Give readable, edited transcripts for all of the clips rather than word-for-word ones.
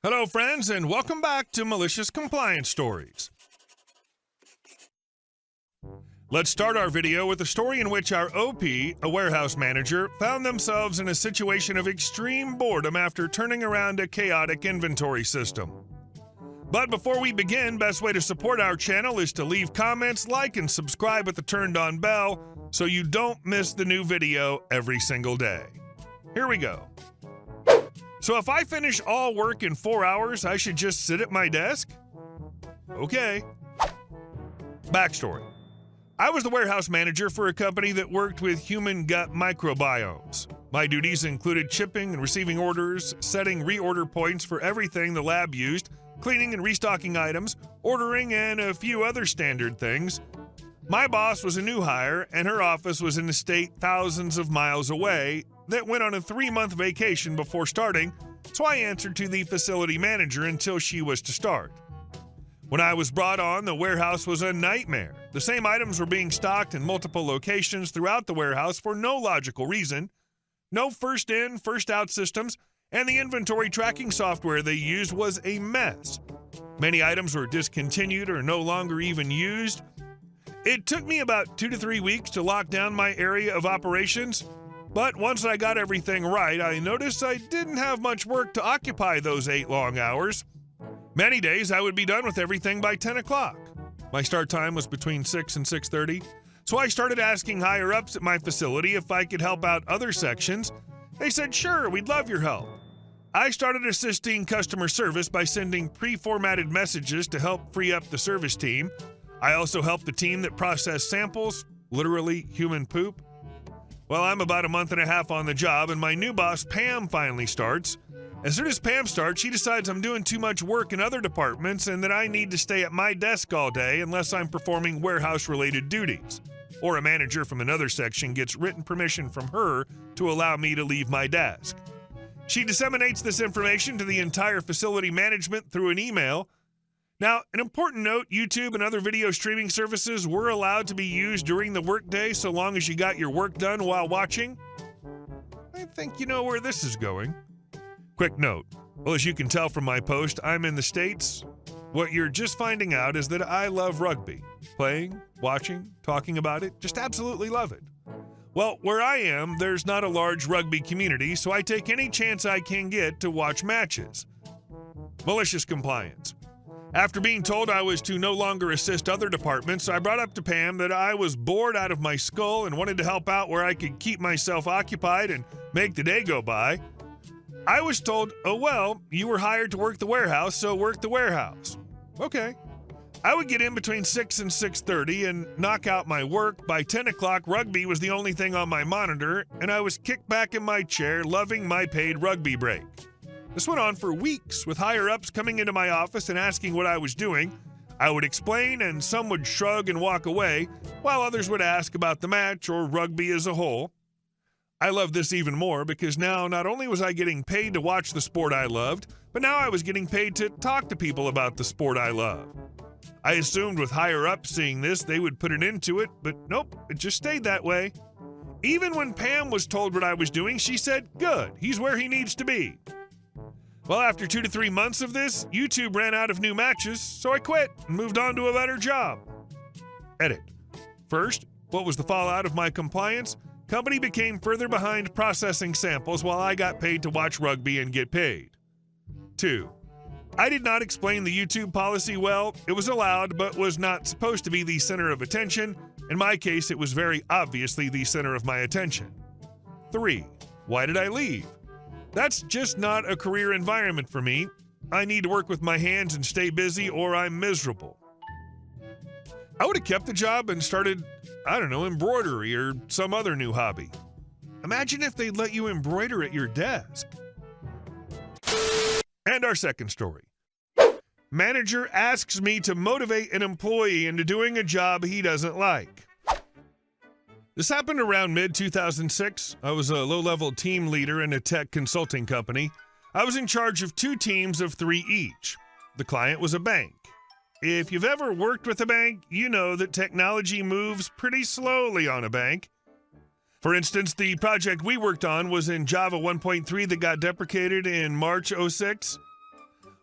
Hello, friends, and welcome back to Malicious Compliance Stories. Let's start our video with a story in which our OP, a warehouse manager, found themselves in a situation of extreme boredom after turning around a chaotic inventory system. But before we begin, best way to support our channel is to leave comments, like, and subscribe with the turned-on bell so you don't miss the new video every single day. Here we go. So if I finish all work in 4 hours, I should just sit at my desk? Okay. Backstory. I was the warehouse manager for a company that worked with human gut microbiomes. My duties included shipping and receiving orders, setting reorder points for everything the lab used, cleaning and restocking items, ordering, and a few other standard things. My boss was a new hire, and her office was in a state thousands of miles away that went on a 3-month vacation before starting, so I answered to the facility manager until she was to start. When I was brought on, the warehouse was a nightmare. The same items were being stocked in multiple locations throughout the warehouse for no logical reason, no first in, first out systems, and the inventory tracking software they used was a mess. Many items were discontinued or no longer even used. It took me about 2 to 3 weeks to lock down my area of operations, but once I got everything right, I noticed I didn't have much work to occupy those 8 long hours. Many days I would be done with everything by 10 o'clock. My start time was between 6 and 6:30, so I started asking higher-ups at my facility if I could help out other sections. They said, sure, we'd love your help. I started assisting customer service by sending pre-formatted messages to help free up the service team. I also helped the team that processed samples, literally human poop. Well, I'm about a month and a half on the job, and my new boss, Pam, finally starts. As soon as Pam starts, she decides I'm doing too much work in other departments and that I need to stay at my desk all day unless I'm performing warehouse-related duties, or a manager from another section gets written permission from her to allow me to leave my desk. She disseminates this information to the entire facility management through an email. Now, an important note, YouTube and other video streaming services were allowed to be used during the workday so long as you got your work done while watching. I think you know where this is going. Quick note, well, as you can tell from my post, I'm in the States. What you're just finding out is that I love rugby. Playing, watching, talking about it, just absolutely love it. Well, where I am, there's not a large rugby community, so I take any chance I can get to watch matches. Malicious compliance. After being told I was to no longer assist other departments, I brought up to Pam that I was bored out of my skull and wanted to help out where I could keep myself occupied and make the day go by. I was told, oh well, you were hired to work the warehouse, so work the warehouse. Okay. I would get in between 6 and 6:30 and knock out my work. By 10 o'clock, rugby was the only thing on my monitor, and I was kicked back in my chair, loving my paid rugby break. This went on for weeks, with higher-ups coming into my office and asking what I was doing. I would explain, and some would shrug and walk away, while others would ask about the match or rugby as a whole. I loved this even more because now not only was I getting paid to watch the sport I loved, but now I was getting paid to talk to people about the sport I love. I assumed with higher-ups seeing this, they would put an end to it, but nope, it just stayed that way. Even when Pam was told what I was doing, she said, good, he's where he needs to be. Well, after 2 to 3 months of this, YouTube ran out of new matches, so I quit and moved on to a better job. Edit. First, what was the fallout of my compliance? Company became further behind processing samples while I got paid to watch rugby and get paid. 2. I did not explain the YouTube policy well. It was allowed, but was not supposed to be the center of attention. In my case, it was very obviously the center of my attention. 3. Why did I leave? That's just not a career environment for me. I need to work with my hands and stay busy, or I'm miserable. I would have kept the job and started, embroidery or some other new hobby. Imagine if they'd let you embroider at your desk. And our second story. Manager asks me to motivate an employee into doing a job he doesn't like. This happened around mid-2006. I was a low-level team leader in a tech consulting company. I was in charge of 2 teams of 3 each. The client was a bank. If you've ever worked with a bank, you know that technology moves pretty slowly on a bank. For instance, the project we worked on was in Java 1.3 that got deprecated in March '06.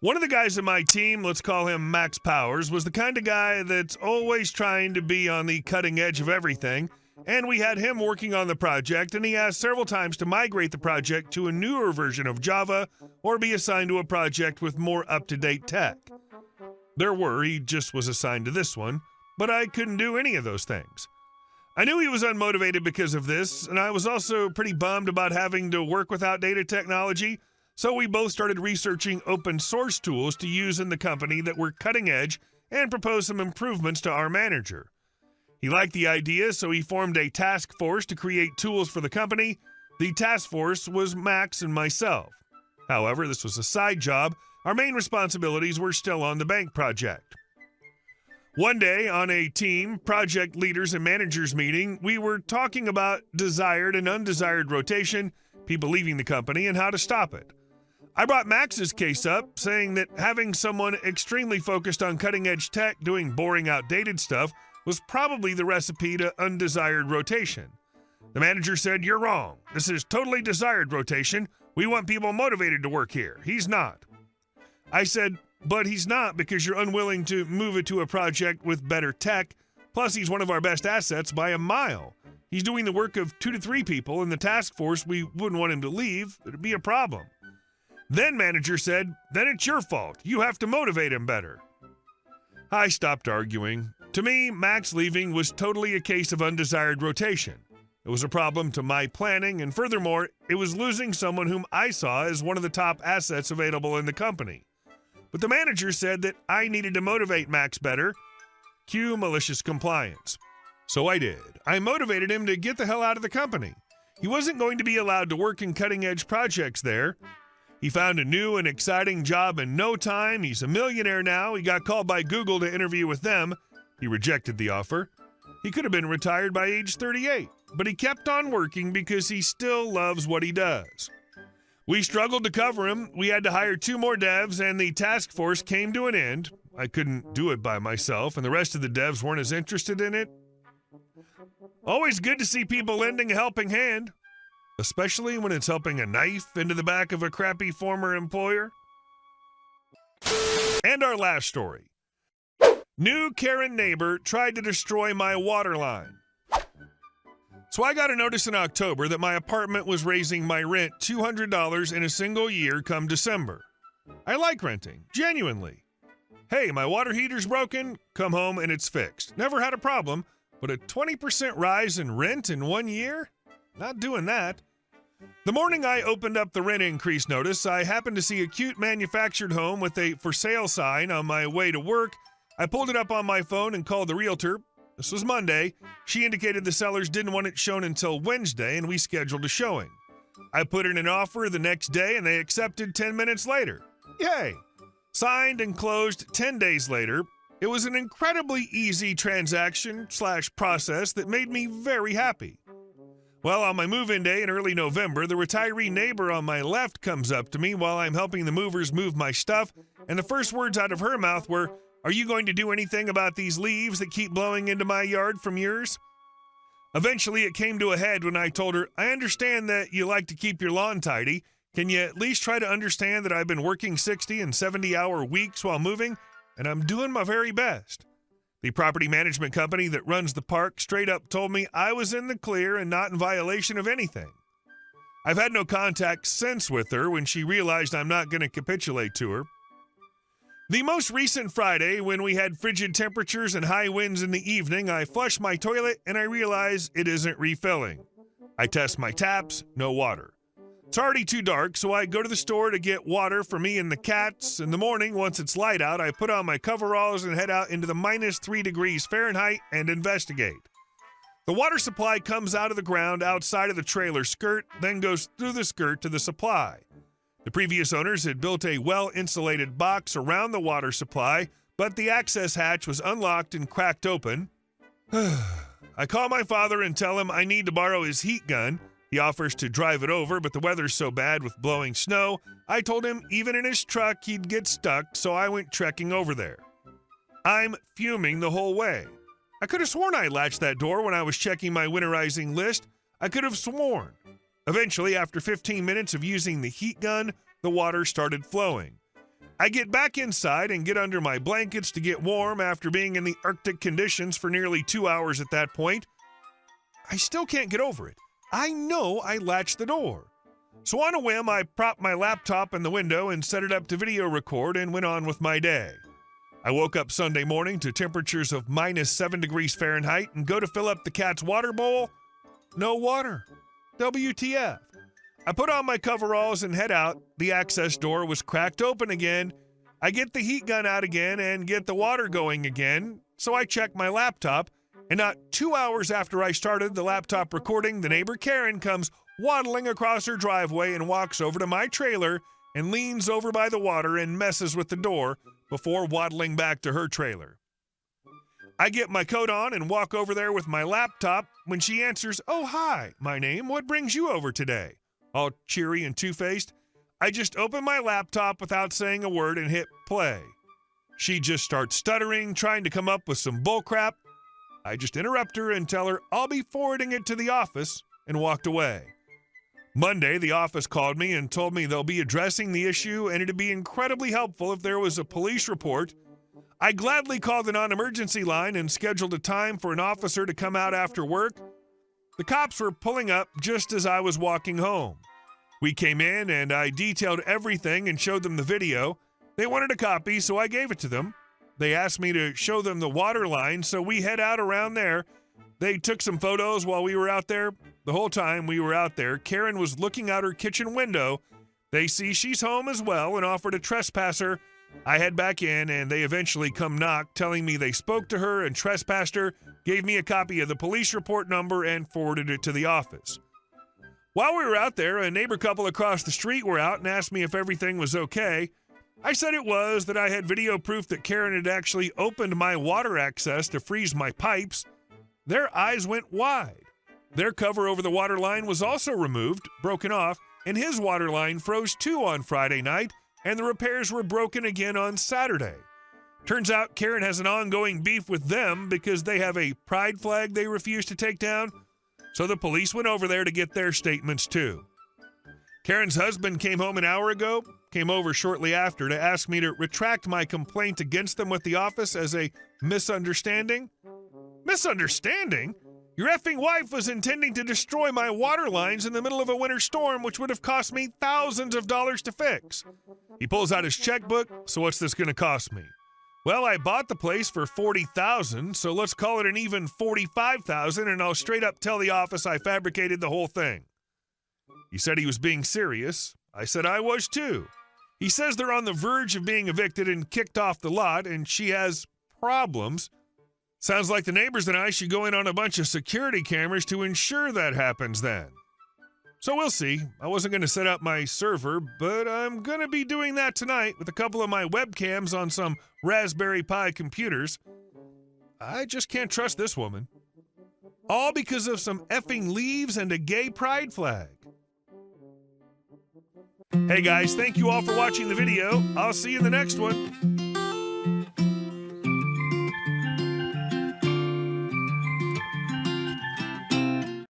One of the guys in my team, let's call him Max Powers, was the kind of guy that's always trying to be on the cutting edge of everything, and we had him working on the project, and he asked several times to migrate the project to a newer version of Java or be assigned to a project with more up-to-date tech. He just was assigned to this one, but I couldn't do any of those things. I knew he was unmotivated because of this, and I was also pretty bummed about having to work with outdated technology, so we both started researching open source tools to use in the company that were cutting edge and proposed some improvements to our manager. He liked the idea, so he formed a task force to create tools for the company. The task force was Max and myself. However, this was a side job. Our main responsibilities were still on the bank project. One day on a team, project leaders and managers meeting, we were talking about desired and undesired rotation, people leaving the company, and how to stop it. I brought Max's case up, saying that having someone extremely focused on cutting-edge tech doing boring, outdated stuff was probably the recipe to undesired rotation. The manager said, "You're wrong. This is totally desired rotation. We want people motivated to work here. He's not." I said, "But he's not because you're unwilling to move it to a project with better tech. Plus, he's one of our best assets by a mile. He's doing the work of 2 to 3 people in the task force. We wouldn't want him to leave. It'd be a problem." Then manager said, "Then it's your fault. You have to motivate him better." I stopped arguing. To me, Max leaving was totally a case of undesired rotation. It was a problem to my planning, and furthermore, it was losing someone whom I saw as one of the top assets available in the company. But the manager said that I needed to motivate Max better. Cue malicious compliance. So I did. I motivated him to get the hell out of the company. He wasn't going to be allowed to work in cutting-edge projects there. He found a new and exciting job in no time. He's a millionaire now. He got called by Google to interview with them. He rejected the offer. He could have been retired by age 38, but he kept on working because he still loves what he does. We struggled to cover him. We had to hire 2 more devs, and the task force came to an end. I couldn't do it by myself, and the rest of the devs weren't as interested in it. Always good to see people lending a helping hand, especially when it's helping a knife into the back of a crappy former employer. And our last story. New Karen neighbor tried to destroy my water line. So I got a notice in October that my apartment was raising my rent $200 in a single year come December. I like renting, genuinely. Hey, my water heater's broken, come home and it's fixed. Never had a problem, but a 20% rise in rent in 1 year? Not doing that. The morning I opened up the rent increase notice, I happened to see a cute manufactured home with a for sale sign on my way to work. I pulled it up on my phone and called the realtor. This was Monday. She indicated the sellers didn't want it shown until Wednesday, and we scheduled a showing. I put in an offer the next day, and they accepted 10 minutes later. Yay! Signed and closed 10 days later. It was an incredibly easy transaction/process that made me very happy. Well, on my move-in day in early November, the retiree neighbor on my left comes up to me while I'm helping the movers move my stuff, and the first words out of her mouth were, "Are you going to do anything about these leaves that keep blowing into my yard from yours?" Eventually, it came to a head when I told her, "I understand that you like to keep your lawn tidy. Can you at least try to understand that I've been working 60 and 70-hour weeks while moving, and I'm doing my very best?" The property management company that runs the park straight up told me I was in the clear and not in violation of anything. I've had no contact since with her when she realized I'm not going to capitulate to her. The most recent Friday, when we had frigid temperatures and high winds in the evening, I flush my toilet and I realize it isn't refilling. I test my taps, no water. It's already too dark, so I go to the store to get water for me and the cats. In the morning, once it's light out, I put on my coveralls and head out into the -3 degrees Fahrenheit and investigate. The water supply comes out of the ground outside of the trailer skirt, then goes through the skirt to the supply. The previous owners had built a well-insulated box around the water supply, but the access hatch was unlocked and cracked open. I call my father and tell him I need to borrow his heat gun. He offers to drive it over, but the weather's so bad with blowing snow, I told him even in his truck he'd get stuck, so I went trekking over there. I'm fuming the whole way. I could have sworn I latched that door when I was checking my winterizing list. I could have sworn. Eventually, after 15 minutes of using the heat gun, the water started flowing. I get back inside and get under my blankets to get warm after being in the Arctic conditions for nearly 2 hours at that point. I still can't get over it. I know I latched the door. So on a whim, I propped my laptop in the window and set it up to video record and went on with my day. I woke up Sunday morning to temperatures of -7 degrees Fahrenheit and go to fill up the cat's water bowl. No water. WTF. I put on my coveralls and head out. The access door was cracked open again. I get the heat gun out again and get the water going again. So I check my laptop, and not 2 hours after I started the laptop recording, the neighbor Karen comes waddling across her driveway and walks over to my trailer and leans over by the water and messes with the door before waddling back to her trailer. I get my coat on and walk over there with my laptop when she answers, "Oh, hi, my name. What brings you over today?" All cheery and two-faced. I just open my laptop without saying a word and hit play. She just starts stuttering, trying to come up with some bullcrap. I just interrupt her and tell her I'll be forwarding it to the office and walked away. Monday, the office called me and told me they'll be addressing the issue and it'd be incredibly helpful if there was a police report. I gladly called the non-emergency line and scheduled a time for an officer to come out after work. The cops were pulling up just as I was walking home. We came in and I detailed everything and showed them the video. They wanted a copy, so I gave it to them. They asked me to show them the water line, so we head out around there. They took some photos while we were out there. The whole time we were out there, Karen was looking out her kitchen window. They see she's home as well and offered to trespass her. I head back in, and they eventually come knock, telling me they spoke to her and trespassed her, gave me a copy of the police report number, and forwarded it to the office. While we were out there, a neighbor couple across the street were out and asked me if everything was okay. I said it was, that I had video proof that Karen had actually opened my water access to freeze my pipes. Their eyes went wide. Their cover over the water line was also removed, broken off, and his water line froze too on Friday night, and the repairs were broken again on Saturday. Turns out Karen has an ongoing beef with them because they have a pride flag they refuse to take down, so the police went over there to get their statements too. Karen's husband came home an hour ago, came over shortly after to ask me to retract my complaint against them with the office as a misunderstanding. Misunderstanding? Your effing wife was intending to destroy my water lines in the middle of a winter storm, which would have cost me thousands of dollars to fix. He pulls out his checkbook. So what's this going to cost me? Well, I bought the place for $40,000, so let's call it an even $45,000, and I'll straight up tell the office I fabricated the whole thing. He said he was being serious. I said I was too. He says they're on the verge of being evicted and kicked off the lot, and she has problems. Sounds like the neighbors and I should go in on a bunch of security cameras to ensure that happens then. So we'll see. I wasn't going to set up my server, but I'm going to be doing that tonight with a couple of my webcams on some Raspberry Pi computers. I just can't trust this woman. All because of some effing leaves and a gay pride flag. Hey guys, thank you all for watching the video. I'll see you in the next one.